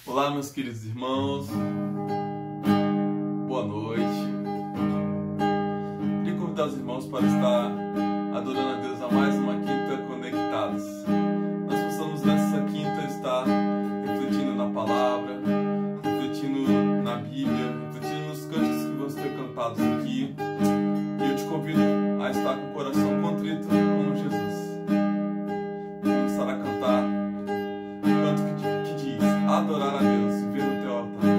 Olá, meus queridos irmãos, boa noite. Queria convidar os irmãos para estar adorando a Deus a mais uma quinta conectados. Nós possamos nessa quinta estar refletindo na palavra, refletindo na Bíblia, refletindo nos cantos que vão ser cantados aqui. E eu te convido a estar com o coração contrito como Jesus. Vamos estar a cantar o canto que diz: adorar a Deus, ver o teu altar.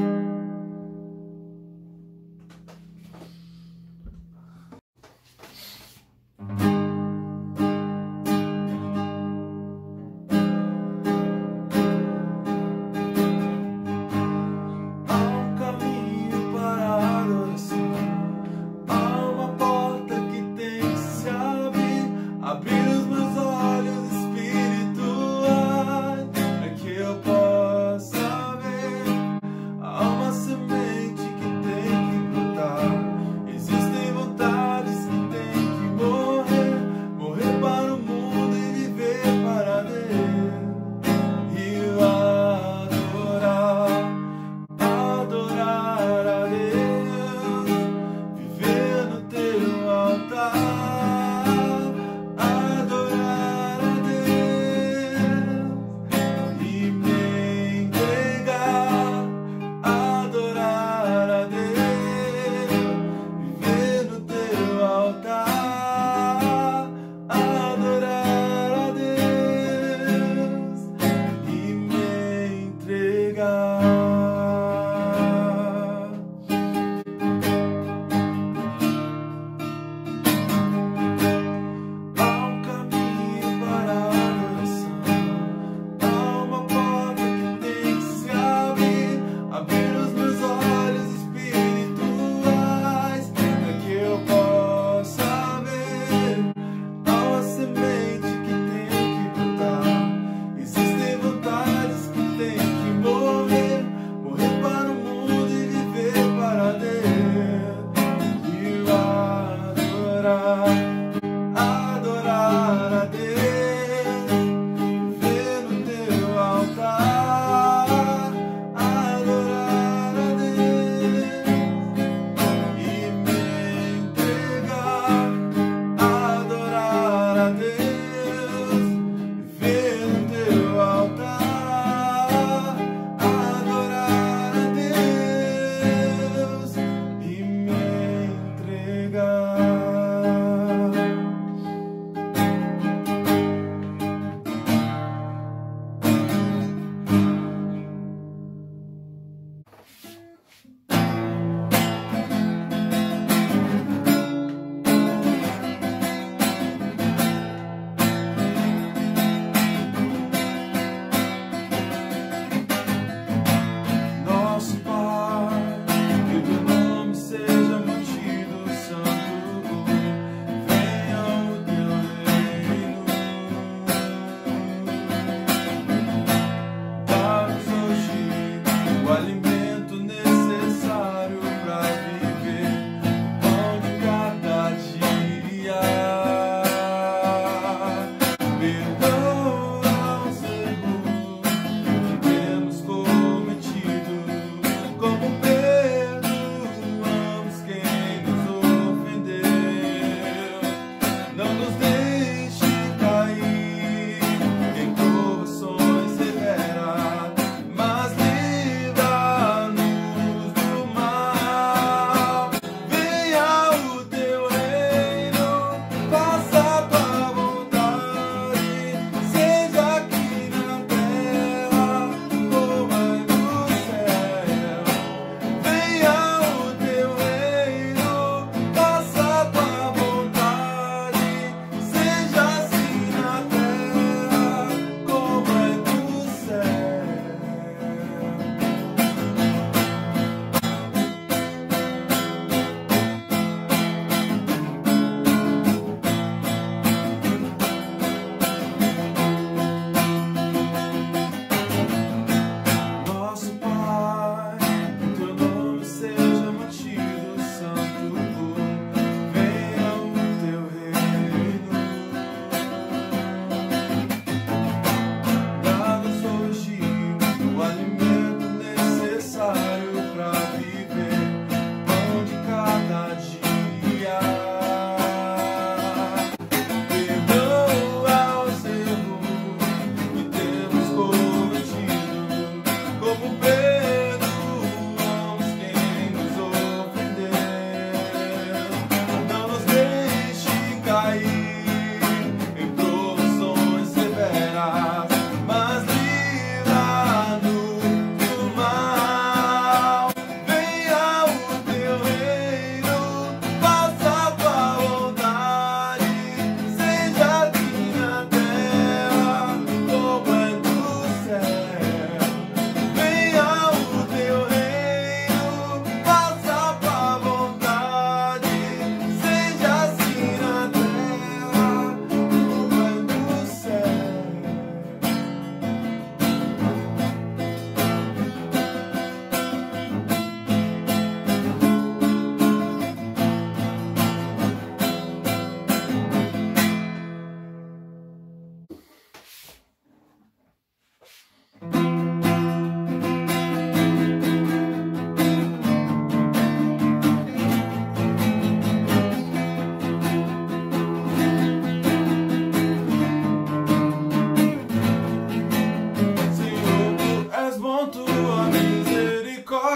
Existem vontades que tem que morrer.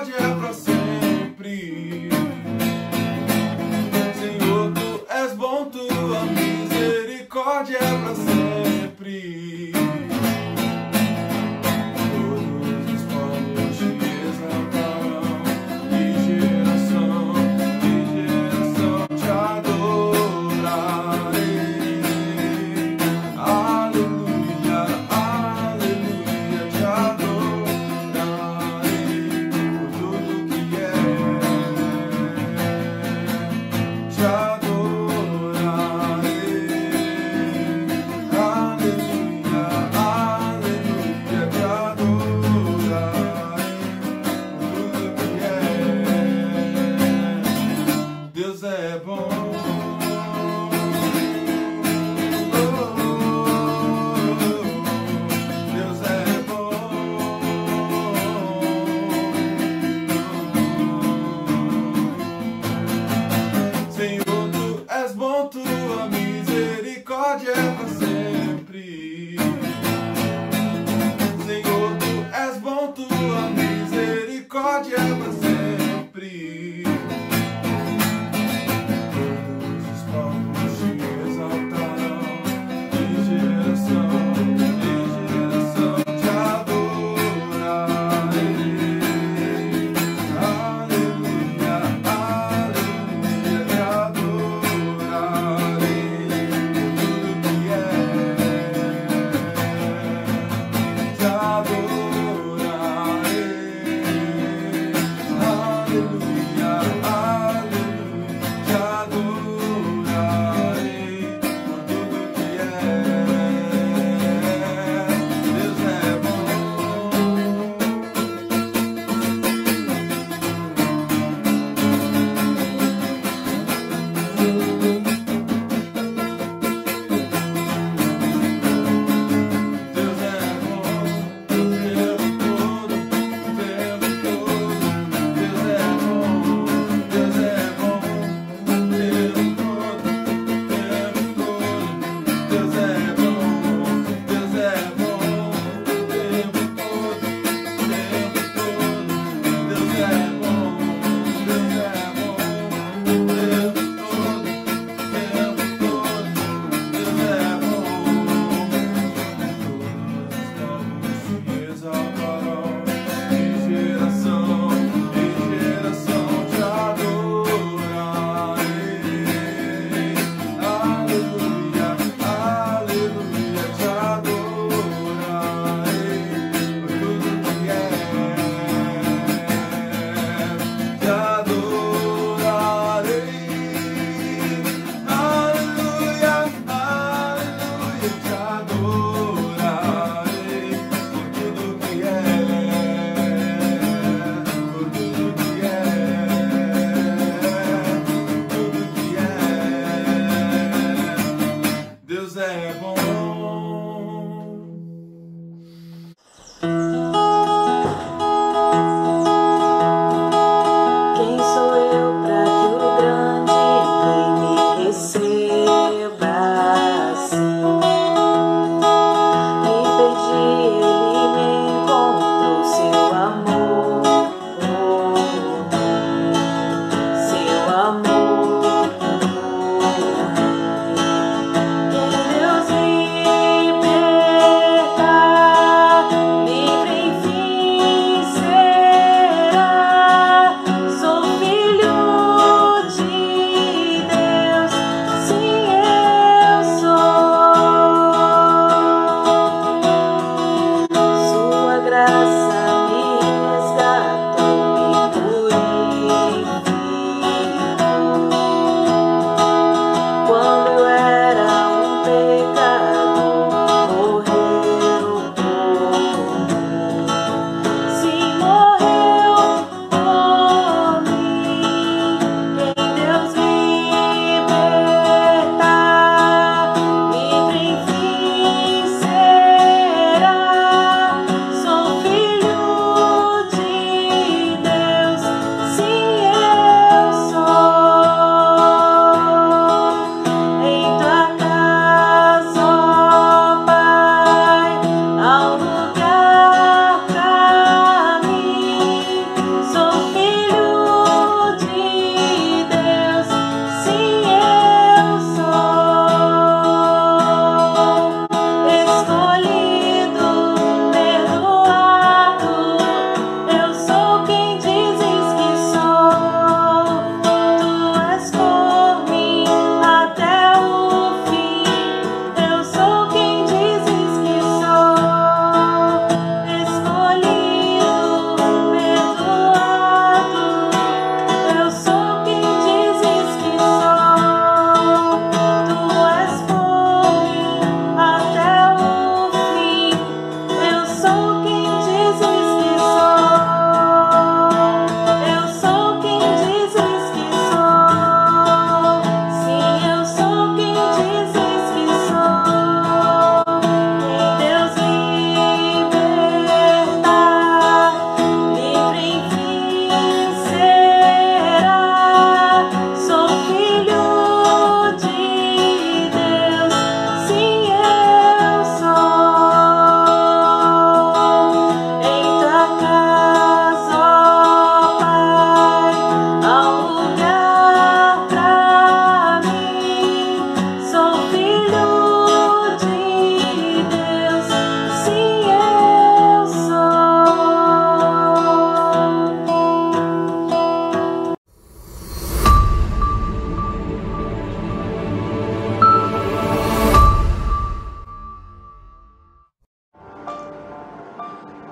misericórdia é para sempre. Senhor, tu és bom, tua misericórdia é para sempre. Todos os povos te exaltarão, de geração te adorarei. Aleluia, aleluia, te adorarei por tudo que é. Te adorarei.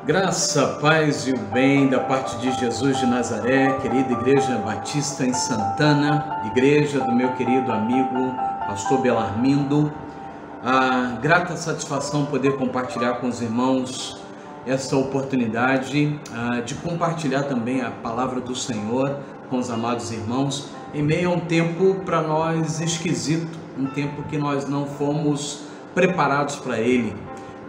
Graça, paz e o bem da parte de Jesus de Nazaré, querida Igreja Batista em Santana, igreja do meu querido amigo Pastor Belarmindo. A grata satisfação poder compartilhar com os irmãos essa oportunidade de compartilhar também a palavra do Senhor com os amados irmãos, em meio a um tempo para nós esquisito, um tempo que nós não fomos preparados para ele.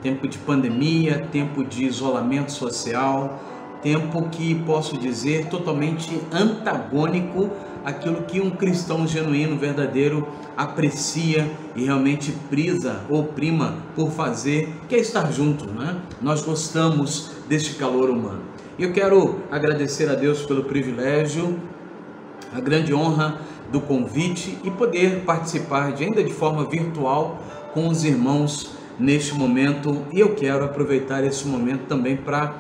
Tempo de pandemia, tempo de isolamento social, tempo que posso dizer totalmente antagônico àquilo que um cristão genuíno, verdadeiro, aprecia e realmente prisa ou prima por fazer, que é estar junto, né? Nós gostamos deste calor humano. Eu quero agradecer a Deus pelo privilégio, a grande honra do convite e poder participar ainda de forma virtual com os irmãos neste momento, e eu quero aproveitar esse momento também para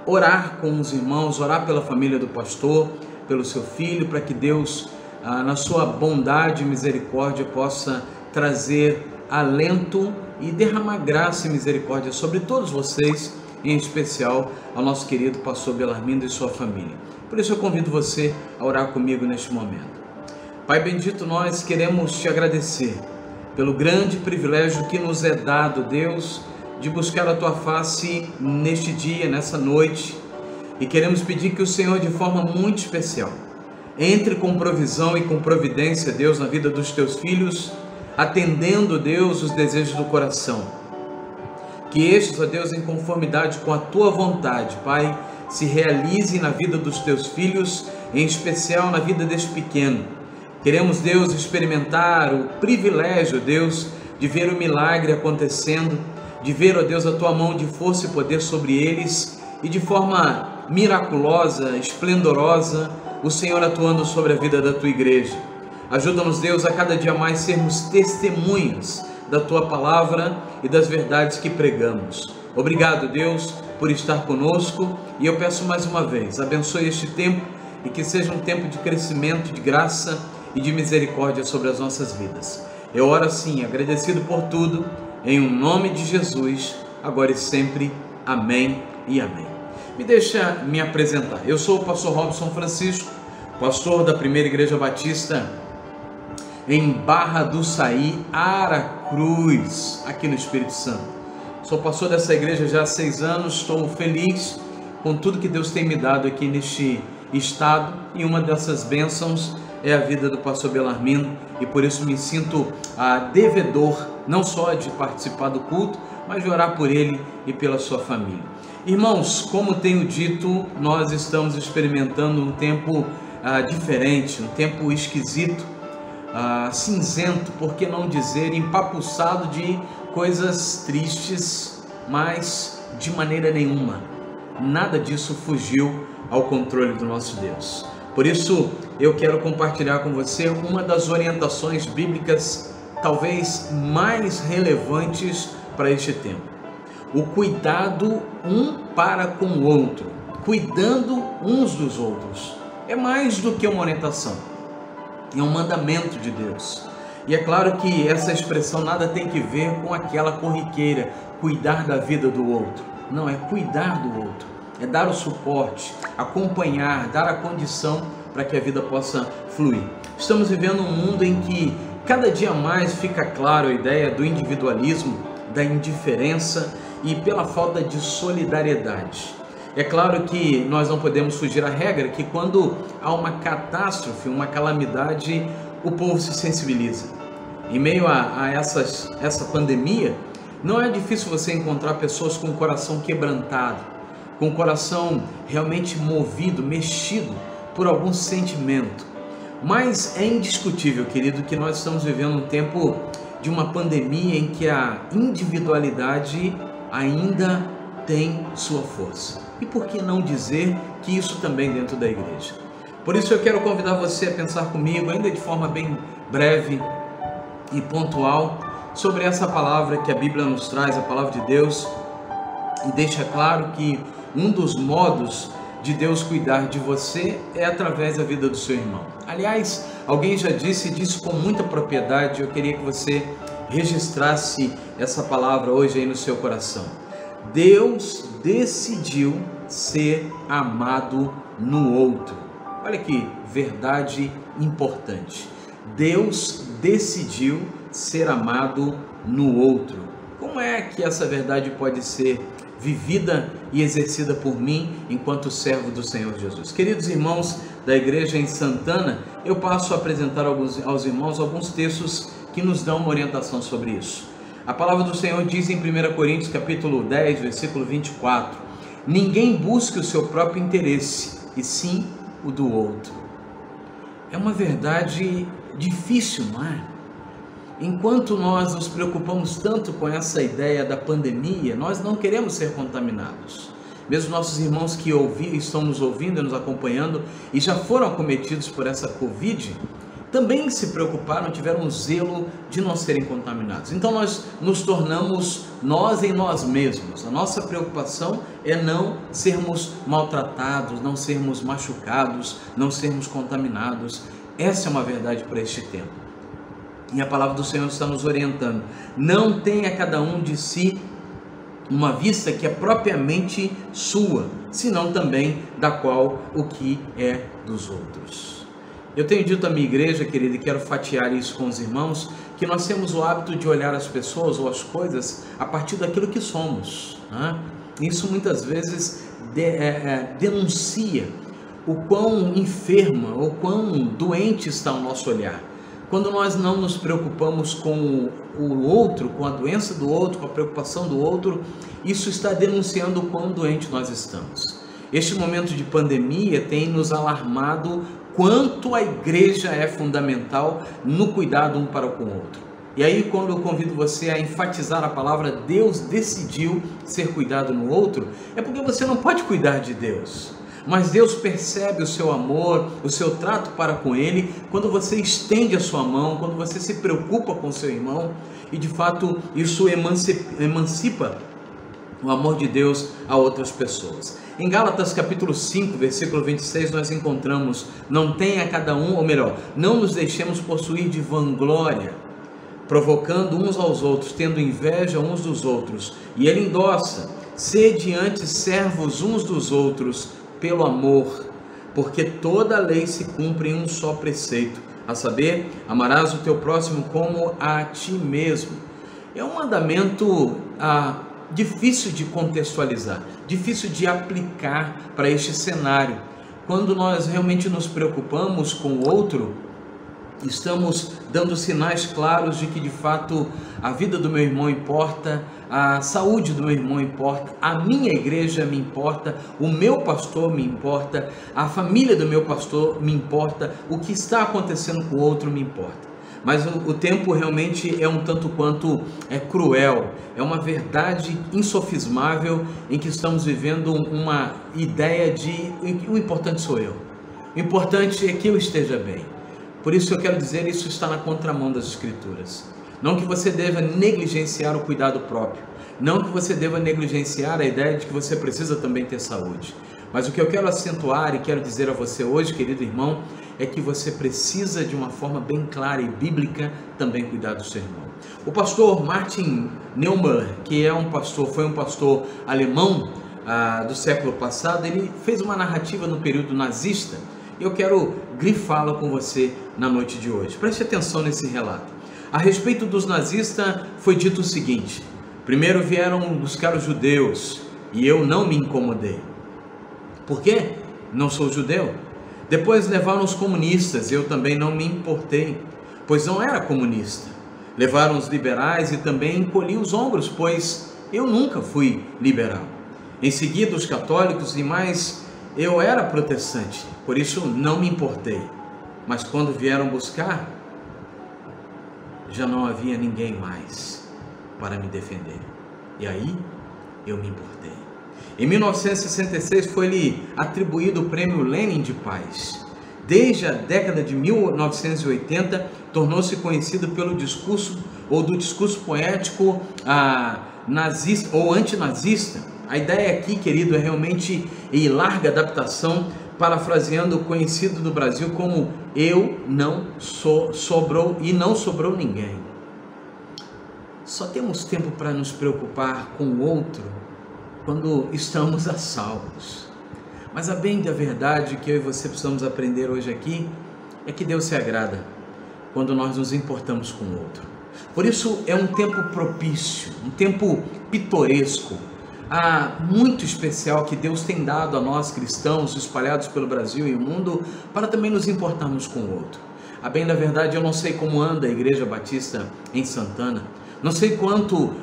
orar com os irmãos, orar pela família do pastor, pelo seu filho, para que Deus, na sua bondade e misericórdia, possa trazer alento e derramar graça e misericórdia sobre todos vocês, em especial ao nosso querido pastor Belarmindo e sua família. Por isso eu convido você a orar comigo neste momento. Pai bendito, nós queremos te agradecer pelo grande privilégio que nos é dado, Deus, de buscar a Tua face neste dia, nessa noite. E queremos pedir que o Senhor, de forma muito especial, entre com provisão e com providência, Deus, na vida dos Teus filhos, atendendo, Deus, os desejos do coração. Que estes, ó Deus, em conformidade com a Tua vontade, Pai, se realizem na vida dos Teus filhos, em especial na vida deste pequeno. Queremos, Deus, experimentar o privilégio, Deus, de ver o milagre acontecendo, de ver, ó Deus, a Tua mão de força e poder sobre eles e de forma miraculosa, esplendorosa, o Senhor atuando sobre a vida da Tua igreja. Ajuda-nos, Deus, a cada dia mais sermos testemunhas da Tua palavra e das verdades que pregamos. Obrigado, Deus, por estar conosco, e eu peço mais uma vez, abençoe este tempo e que seja um tempo de crescimento, de graça e de misericórdia sobre as nossas vidas. Eu oro assim, agradecido por tudo, em o nome de Jesus, agora e sempre. Amém e amém. Me deixa me apresentar. Eu sou o pastor Robson Francisco, pastor da Primeira Igreja Batista em Barra do Saí, Aracruz, aqui no Espírito Santo. Sou pastor dessa igreja já há 6 anos, estou feliz com tudo que Deus tem me dado aqui neste estado, e uma dessas bênçãos é a vida do pastor Belarmindo, e por isso me sinto devedor, não só de participar do culto, mas de orar por ele e pela sua família. Irmãos, como tenho dito, nós estamos experimentando um tempo diferente, um tempo esquisito, cinzento, por que não dizer, empapuçado de coisas tristes, mas de maneira nenhuma, nada disso fugiu ao controle do nosso Deus. Por isso, eu quero compartilhar com você uma das orientações bíblicas talvez mais relevantes para este tempo. O cuidado um para com o outro, cuidando uns dos outros. É mais do que uma orientação, é um mandamento de Deus. E é claro que essa expressão nada tem que ver com aquela corriqueira, cuidar da vida do outro. Não, é cuidar do outro. É dar o suporte, acompanhar, dar a condição para que a vida possa fluir. Estamos vivendo um mundo em que cada dia mais fica claro a ideia do individualismo, da indiferença e pela falta de solidariedade. É claro que nós não podemos fugir à regra que quando há uma catástrofe, uma calamidade, o povo se sensibiliza. Em meio a essa pandemia, não é difícil você encontrar pessoas com o coração quebrantado, com o coração realmente movido, mexido por algum sentimento. Mas é indiscutível, querido, que nós estamos vivendo um tempo de uma pandemia em que a individualidade ainda tem sua força. E por que não dizer que isso também dentro da igreja? Por isso eu quero convidar você a pensar comigo, ainda de forma bem breve e pontual, sobre essa palavra que a Bíblia nos traz, a palavra de Deus, e deixa claro que um dos modos de Deus cuidar de você é através da vida do seu irmão. Aliás, alguém já disse com muita propriedade, eu queria que você registrasse essa palavra hoje aí no seu coração. Deus decidiu ser amado no outro. Olha que verdade importante. Deus decidiu ser amado no outro. Como é que essa verdade pode ser vivida e exercida por mim enquanto servo do Senhor Jesus? Queridos irmãos da igreja em Santana, eu passo a apresentar aos irmãos alguns textos que nos dão uma orientação sobre isso. A palavra do Senhor diz em 1 Coríntios capítulo 10, versículo 24: ninguém busque o seu próprio interesse, e sim o do outro. É uma verdade difícil, não é? Enquanto nós nos preocupamos tanto com essa ideia da pandemia, nós não queremos ser contaminados. Mesmo nossos irmãos que estão nos ouvindo e nos acompanhando e já foram acometidos por essa Covid, também se preocuparam, tiveram um zelo de não serem contaminados. Então nós nos tornamos nós em nós mesmos. A nossa preocupação é não sermos maltratados, não sermos machucados, não sermos contaminados. Essa é uma verdade para este tempo. E a palavra do Senhor está nos orientando. Não tenha cada um de si uma vista que é propriamente sua, senão também da qual o que é dos outros. Eu tenho dito à minha igreja, querida, e quero fatiar isso com os irmãos, que nós temos o hábito de olhar as pessoas ou as coisas a partir daquilo que somos, né? Isso muitas vezes denuncia o quão enferma ou quão doente está o nosso olhar. Quando nós não nos preocupamos com o outro, com a doença do outro, com a preocupação do outro, isso está denunciando o quão doente nós estamos. Este momento de pandemia tem nos alarmado quanto a igreja é fundamental no cuidado um para com o outro. E aí, quando eu convido você a enfatizar a palavra Deus decidiu ser cuidado no outro, é porque você não pode cuidar de Deus. Mas Deus percebe o seu amor, o seu trato para com Ele, quando você estende a sua mão, quando você se preocupa com o seu irmão, e de fato isso emancipa o amor de Deus a outras pessoas. Em Gálatas capítulo 5, versículo 26, nós encontramos: não tenha cada um, ou melhor, não nos deixemos possuir de vanglória, provocando uns aos outros, tendo inveja uns dos outros. E ele endossa: sede antes servos uns dos outros, pelo amor, porque toda a lei se cumpre em um só preceito, a saber, amarás o teu próximo como a ti mesmo. É um mandamento difícil de contextualizar, difícil de aplicar para este cenário. Quando nós realmente nos preocupamos com o outro, estamos dando sinais claros de que de fato a vida do meu irmão importa, a saúde do meu irmão importa, a minha igreja me importa, o meu pastor me importa, a família do meu pastor me importa, o que está acontecendo com o outro me importa. Mas o tempo realmente é um tanto quanto cruel, é uma verdade insofismável em que estamos vivendo uma ideia de o importante sou eu, o importante é que eu esteja bem. Por isso eu quero dizer, isso está na contramão das Escrituras. Não que você deva negligenciar o cuidado próprio, não que você deva negligenciar a ideia de que você precisa também ter saúde. Mas o que eu quero acentuar e quero dizer a você hoje, querido irmão, é que você precisa de uma forma bem clara e bíblica também cuidar do seu irmão. O pastor Martin Neumann, que foi um pastor alemão do século passado, ele fez uma narrativa no período nazista. Eu quero grifá-la com você na noite de hoje. Preste atenção nesse relato. A respeito dos nazistas foi dito o seguinte: primeiro vieram buscar os judeus e eu não me incomodei. Por quê? Não sou judeu. Depois levaram os comunistas e eu também não me importei, pois não era comunista. Levaram os liberais e também encolhi os ombros, pois eu nunca fui liberal. Em seguida os católicos, e mais, eu era protestante, por isso não me importei. Mas quando vieram buscar, já não havia ninguém mais para me defender. E aí eu me importei. Em 1966 foi-lhe atribuído o prêmio Lenin de Paz. Desde a década de 1980 tornou-se conhecido pelo discurso do discurso poético nazista ou antinazista. A ideia aqui, querido, é realmente em larga adaptação, parafraseando o conhecido do Brasil como eu não sobrou e não sobrou ninguém. Só temos tempo para nos preocupar com o outro quando estamos a salvos. Mas a bem da verdade que eu e você precisamos aprender hoje aqui é que Deus se agrada quando nós nos importamos com o outro. Por isso é um tempo propício, um tempo pitoresco, muito especial que Deus tem dado a nós cristãos espalhados pelo Brasil e o mundo para também nos importarmos com o outro. A bem da verdade, eu não sei como anda a Igreja Batista em Santana, não sei quanto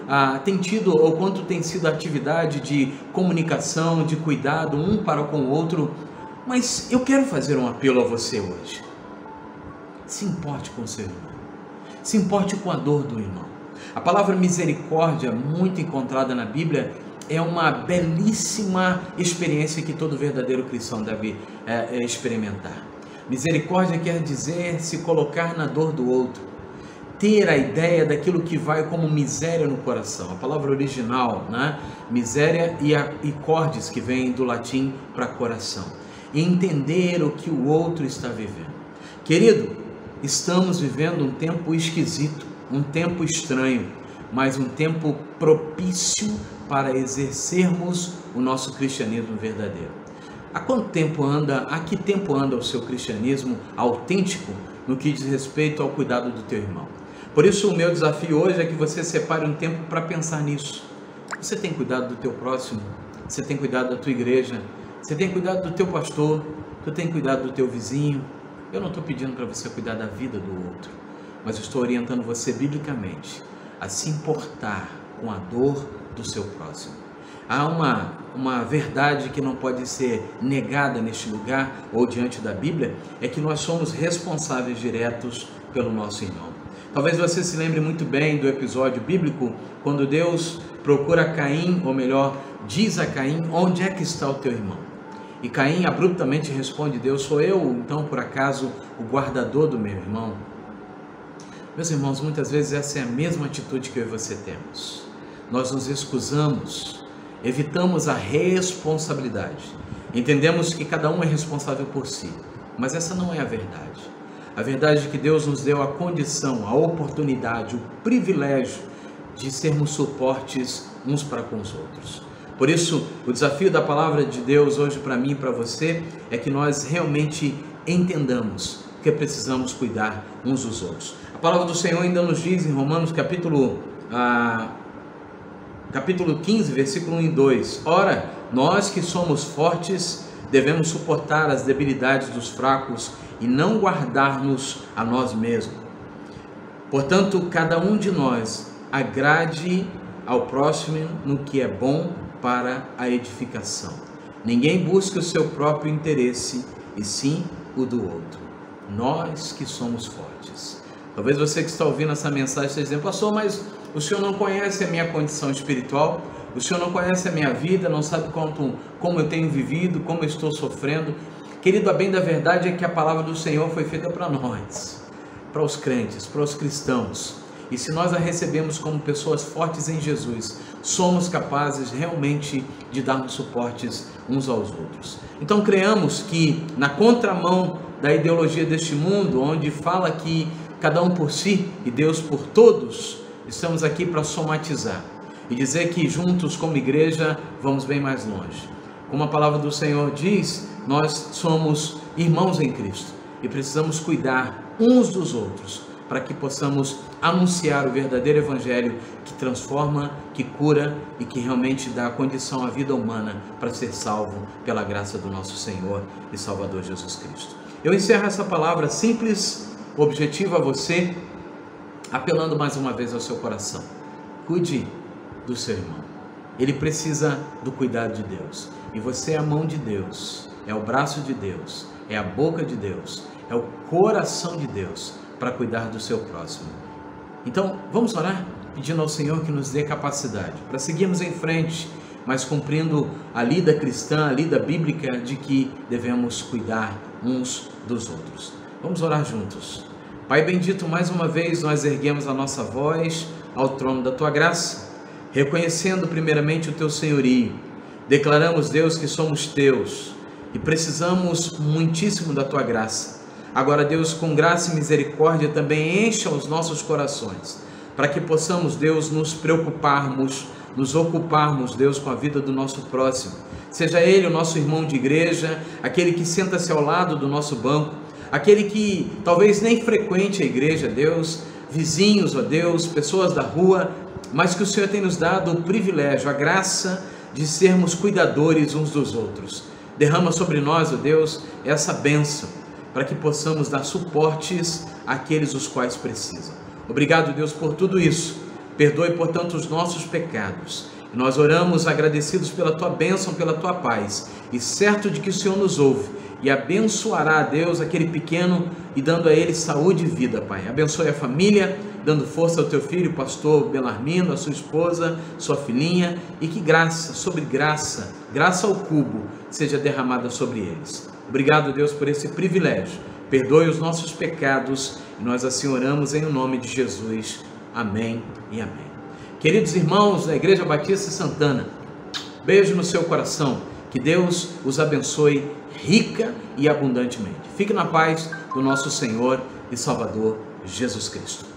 tem tido ou quanto tem sido a atividade de comunicação, de cuidado um para com o outro, mas eu quero fazer um apelo a você hoje. Se importe com o seu irmão, se importe com a dor do irmão. A palavra misericórdia, muito encontrada na Bíblia, é uma belíssima experiência que todo verdadeiro cristão deve experimentar. Misericórdia quer dizer se colocar na dor do outro, ter a ideia daquilo que vai como miséria no coração. A palavra original, né? Miséria e cordes, que vem do latim para coração. E entender o que o outro está vivendo. Querido, estamos vivendo um tempo esquisito, um tempo estranho, mas um tempo propício para exercermos o nosso cristianismo verdadeiro. Há que tempo anda o seu cristianismo autêntico no que diz respeito ao cuidado do teu irmão? Por isso o meu desafio hoje é que você separe um tempo para pensar nisso. Você tem cuidado do teu próximo? Você tem cuidado da tua igreja? Você tem cuidado do teu pastor? Tu tem cuidado do teu vizinho? Eu não estou pedindo para você cuidar da vida do outro, mas eu estou orientando você biblicamente a se importar com a dor do seu próximo. Há uma verdade que não pode ser negada neste lugar ou diante da Bíblia, é que nós somos responsáveis diretos pelo nosso irmão. Talvez você se lembre muito bem do episódio bíblico, quando Deus procura Caim, ou melhor, diz a Caim, onde é que está o teu irmão? E Caim abruptamente responde, Deus, sou eu, então, por acaso, o guardador do meu irmão? Meus irmãos, muitas vezes essa é a mesma atitude que eu e você temos. Nós nos excusamos, evitamos a responsabilidade. Entendemos que cada um é responsável por si, mas essa não é a verdade. A verdade é que Deus nos deu a condição, a oportunidade, o privilégio de sermos suportes uns para com os outros. Por isso, o desafio da palavra de Deus hoje para mim e para você é que nós realmente entendamos que precisamos cuidar uns dos outros. A palavra do Senhor ainda nos diz em Romanos capítulo 15, versículo 1 e 2. Ora, nós que somos fortes devemos suportar as debilidades dos fracos e não guardar-nos a nós mesmos. Portanto, cada um de nós agrade ao próximo no que é bom para a edificação. Ninguém busca o seu próprio interesse, e sim o do outro. Nós que somos fortes. Talvez você que está ouvindo essa mensagem esteja dizendo, pastor, mas o senhor não conhece a minha condição espiritual, o senhor não conhece a minha vida, não sabe como eu tenho vivido, como eu estou sofrendo. Querido, a bem da verdade é que a palavra do Senhor foi feita para nós, para os crentes, para os cristãos. E se nós a recebemos como pessoas fortes em Jesus, somos capazes realmente de darmos suportes uns aos outros. Então creamos que na contramão da ideologia deste mundo, onde fala que cada um por si e Deus por todos, estamos aqui para somatizar e dizer que juntos como igreja vamos bem mais longe. Como a palavra do Senhor diz, nós somos irmãos em Cristo e precisamos cuidar uns dos outros para que possamos anunciar o verdadeiro evangelho que transforma, que cura e que realmente dá condição à vida humana para ser salvo pela graça do nosso Senhor e Salvador Jesus Cristo. Eu encerro essa palavra simples, objetiva a você, apelando mais uma vez ao seu coração. Cuide do seu irmão. Ele precisa do cuidado de Deus. E você é a mão de Deus, é o braço de Deus, é a boca de Deus, é o coração de Deus para cuidar do seu próximo. Então, vamos orar pedindo ao Senhor que nos dê capacidade para seguirmos em frente, mas cumprindo a lida cristã, a lida bíblica de que devemos cuidar uns dos outros. Vamos orar juntos. Pai bendito, mais uma vez nós erguemos a nossa voz ao trono da Tua graça, reconhecendo primeiramente o Teu senhorio. Declaramos, Deus, que somos Teus e precisamos muitíssimo da Tua graça. Agora, Deus, com graça e misericórdia também encha os nossos corações, para que possamos, Deus, nos preocuparmos nos ocuparmos, Deus, com a vida do nosso próximo. Seja ele o nosso irmão de igreja, aquele que senta-se ao lado do nosso banco, aquele que talvez nem frequente a igreja, Deus, vizinhos, ó Deus, pessoas da rua, mas que o Senhor tem nos dado o privilégio, a graça de sermos cuidadores uns dos outros. Derrama sobre nós, ó Deus, essa bênção, para que possamos dar suportes àqueles os quais precisam. Obrigado, Deus, por tudo isso. Perdoe, portanto, os nossos pecados. E nós oramos agradecidos pela Tua bênção, pela Tua paz, e certo de que o Senhor nos ouve e abençoará, Deus, aquele pequeno e dando a ele saúde e vida, Pai. Abençoe a família, dando força ao Teu filho, pastor Belarmino, a sua esposa, sua filhinha, e que graça sobre graça, graça ao cubo, seja derramada sobre eles. Obrigado, Deus, por esse privilégio. Perdoe os nossos pecados e nós assim oramos em nome de Jesus. Amém e amém. Queridos irmãos da Igreja Batista Santana, beijo no seu coração. Que Deus os abençoe rica e abundantemente. Fique na paz do nosso Senhor e Salvador Jesus Cristo.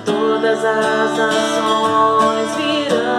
Todas as nações virão